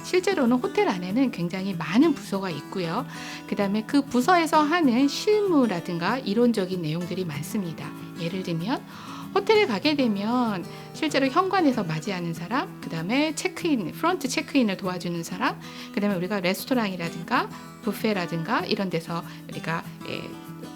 실제로는 호텔 안에는 굉장히 많은 부서가 있고요. 그 다음에 그 부서에서 하는 실무라든가 이론적인 내용들이 많습니다. 예를 들면 호텔에 가게 되면 실제로 현관에서 맞이하는 사람, 그 다음에 체크인, 프런트 체크인을 도와주는 사람, 그 다음에 우리가 레스토랑이라든가 뷔페라든가 이런 데서 우리가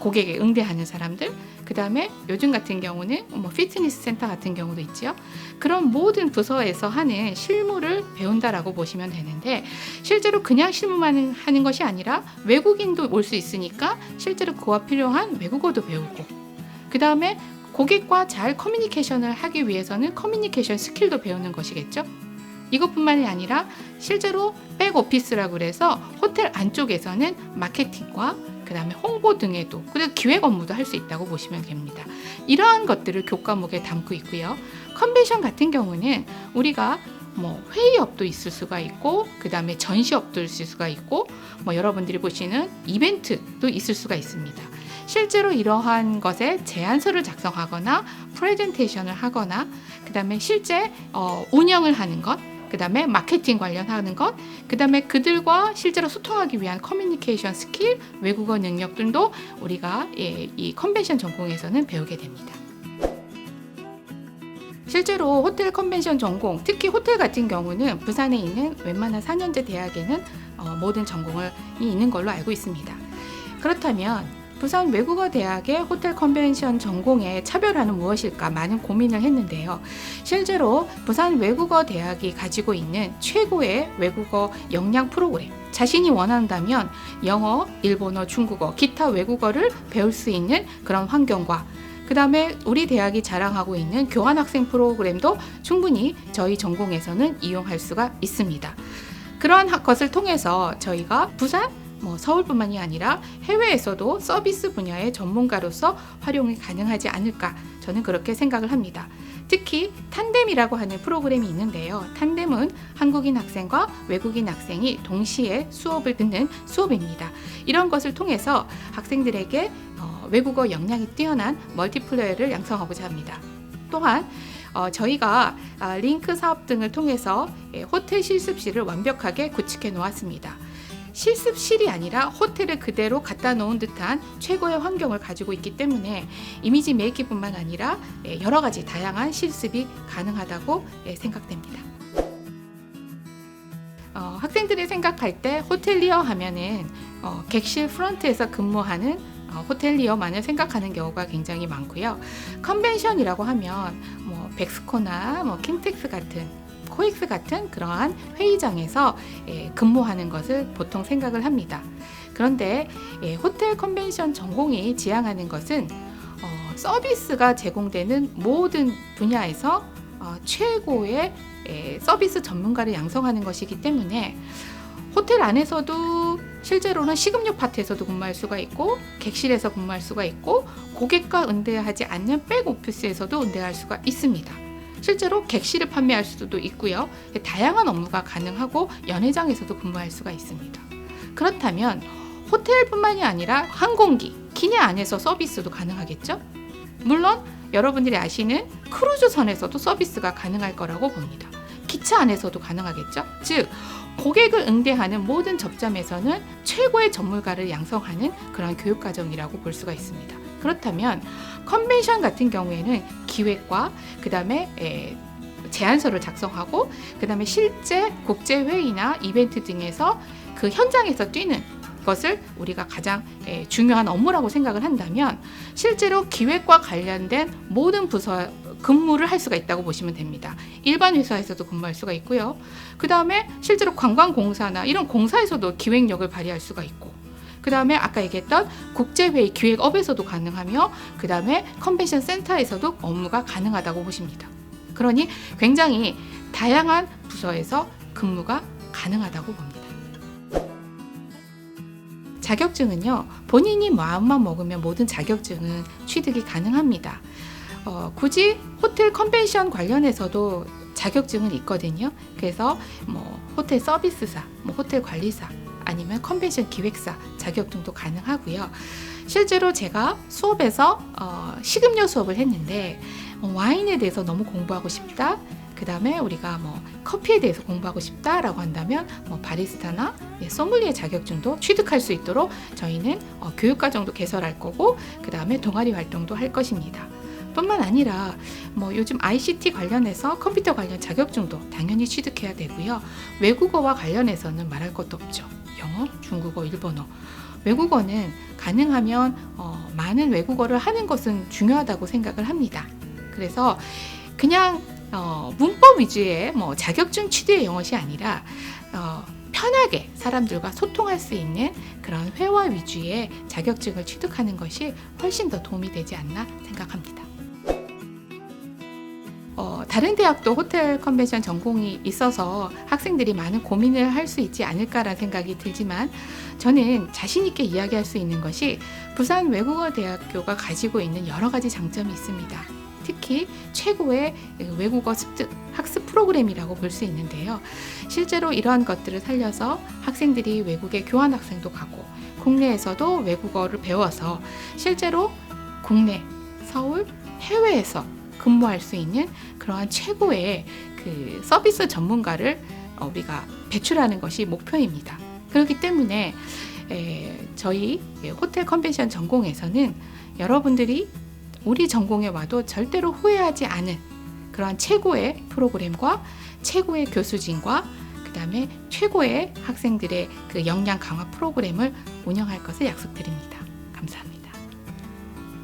고객에 응대하는 사람들, 그 다음에 요즘 같은 경우는 피트니스 센터 같은 경우도 있죠. 그런 모든 부서에서 하는 실무를 배운다라고 보시면 되는데, 실제로 그냥 실무만 하는 것이 아니라 외국인도 올 수 있으니까 실제로 그와 필요한 외국어도 배우고, 그 다음에 고객과 잘 커뮤니케이션을 하기 위해서는 커뮤니케이션 스킬도 배우는 것이겠죠. 이것뿐만이 아니라 실제로 백오피스라고 그래서 호텔 안쪽에서는 마케팅과 그 다음에 홍보 등에도, 그리고 기획 업무도 할 수 있다고 보시면 됩니다. 이러한 것들을 교과목에 담고 있고요. 컨벤션 같은 경우는 우리가 회의업도 있을 수가 있고, 그 다음에 전시업도 있을 수가 있고, 여러분들이 보시는 이벤트도 있을 수가 있습니다. 실제로 이러한 것에 제안서를 작성하거나 프레젠테이션을 하거나, 그 다음에 실제 운영을 하는 것, 그 다음에 마케팅 관련하는 것, 그 다음에 그들과 실제로 소통하기 위한 커뮤니케이션 스킬, 외국어 능력들도 우리가 이 컨벤션 전공에서는 배우게 됩니다. 실제로 호텔 컨벤션 전공, 특히 호텔 같은 경우는 부산에 있는 웬만한 4년제 대학에는 모든 전공이 있는 걸로 알고 있습니다. 그렇다면 부산 외국어대학의 호텔 컨벤션 전공의 차별화는 무엇일까 많은 고민을 했는데요. 실제로 부산 외국어대학이 가지고 있는 최고의 외국어 역량 프로그램, 자신이 원한다면 영어, 일본어, 중국어, 기타 외국어를 배울 수 있는 그런 환경과, 그 다음에 우리 대학이 자랑하고 있는 교환학생 프로그램도 충분히 저희 전공에서는 이용할 수가 있습니다. 그러한 것을 통해서 저희가 부산, 서울뿐만이 아니라 해외에서도 서비스 분야의 전문가로서 활용이 가능하지 않을까, 저는 그렇게 생각을 합니다. 특히 탄뎀이라고 하는 프로그램이 있는데요. 탄뎀은 한국인 학생과 외국인 학생이 동시에 수업을 듣는 수업입니다. 이런 것을 통해서 학생들에게 외국어 역량이 뛰어난 멀티플레이어를 양성하고자 합니다. 또한 저희가 링크 사업 등을 통해서 호텔 실습실을 완벽하게 구축해 놓았습니다. 실습실이 아니라 호텔을 그대로 갖다 놓은 듯한 최고의 환경을 가지고 있기 때문에 이미지 메이킹뿐만 아니라 여러 가지 다양한 실습이 가능하다고 생각됩니다. 학생들이 생각할 때 호텔리어 하면은 객실 프런트에서 근무하는 호텔리어만을 생각하는 경우가 굉장히 많고요. 컨벤션이라고 하면 백스코나 킨텍스 같은, 코엑스 같은 그러한 회의장에서 근무하는 것을 보통 생각을 합니다. 그런데 호텔 컨벤션 전공이 지향하는 것은 서비스가 제공되는 모든 분야에서 최고의 서비스 전문가를 양성하는 것이기 때문에 호텔 안에서도 실제로는 식음료 파트에서도 근무할 수가 있고, 객실에서 근무할 수가 있고, 고객과 응대하지 않는 백오피스에서도 응대할 수가 있습니다. 실제로 객실을 판매할 수도 있고요. 다양한 업무가 가능하고 연회장에서도 근무할 수가 있습니다. 그렇다면 호텔뿐만이 아니라 항공기, 기내 안에서 서비스도 가능하겠죠? 물론 여러분들이 아시는 크루즈선에서도 서비스가 가능할 거라고 봅니다. 기차 안에서도 가능하겠죠? 즉, 고객을 응대하는 모든 접점에서는 최고의 전문가를 양성하는 그런 교육과정이라고 볼 수가 있습니다. 그렇다면 컨벤션 같은 경우에는 기획과 그 다음에 제안서를 작성하고, 그 다음에 실제 국제회의나 이벤트 등에서 그 현장에서 뛰는 것을 우리가 가장 중요한 업무라고 생각을 한다면, 실제로 기획과 관련된 모든 부서 근무를 할 수가 있다고 보시면 됩니다. 일반 회사에서도 근무할 수가 있고요. 그 다음에 실제로 관광공사나 이런 공사에서도 기획력을 발휘할 수가 있고, 그 다음에 아까 얘기했던 국제회의 기획업에서도 가능하며, 그 다음에 컨벤션 센터에서도 업무가 가능하다고 보십니다. 그러니 굉장히 다양한 부서에서 근무가 가능하다고 봅니다. 자격증은요, 본인이 마음만 먹으면 모든 자격증은 취득이 가능합니다. 굳이 호텔 컨벤션 관련해서도 자격증은 있거든요. 그래서 호텔 서비스사, 호텔 관리사, 아니면 컨벤션 기획사 자격증도 가능하고요. 실제로 제가 수업에서 식음료 수업을 했는데 와인에 대해서 너무 공부하고 싶다. 그 다음에 우리가 뭐 커피에 대해서 공부하고 싶다라고 한다면 뭐 바리스타나 소믈리에 자격증도 취득할 수 있도록 저희는 교육과정도 개설할 거고 그 다음에 동아리 활동도 할 것입니다. 뿐만 아니라 뭐 요즘 ICT 관련해서 컴퓨터 관련 자격증도 당연히 취득해야 되고요. 외국어와 관련해서는 말할 것도 없죠. 영어, 중국어, 일본어. 외국어는 가능하면 많은 외국어를 하는 것은 중요하다고 생각을 합니다. 그래서 그냥 문법 위주의 뭐 자격증 취득의 영어시 아니라 편하게 사람들과 소통할 수 있는 그런 회화 위주의 자격증을 취득하는 것이 훨씬 더 도움이 되지 않나 생각합니다. 다른 대학도 호텔 컨벤션 전공이 있어서 학생들이 많은 고민을 할 수 있지 않을까라는 생각이 들지만 저는 자신 있게 이야기할 수 있는 것이 부산 외국어대학교가 가지고 있는 여러 가지 장점이 있습니다. 특히 최고의 외국어 습득 학습 프로그램이라고 볼 수 있는데요. 실제로 이러한 것들을 살려서 학생들이 외국에 교환학생도 가고 국내에서도 외국어를 배워서 실제로 국내, 서울, 해외에서 근무할 수 있는 그러한 최고의 그 서비스 전문가를 우리가 배출하는 것이 목표입니다. 그렇기 때문에 저희 호텔 컨벤션 전공에서는 여러분들이 우리 전공에 와도 절대로 후회하지 않은 그러한 최고의 프로그램과 최고의 교수진과 그 다음에 최고의 학생들의 그 역량 강화 프로그램을 운영할 것을 약속드립니다. 감사합니다.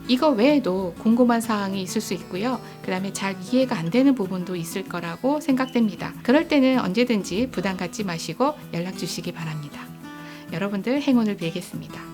이거 외에도 궁금한 사항이 있을 수 있고요. 그 다음에 잘 이해가 안 되는 부분도 있을 거라고 생각됩니다. 그럴 때는 언제든지 부담 갖지 마시고 연락 주시기 바랍니다. 여러분들 행운을 빌겠습니다.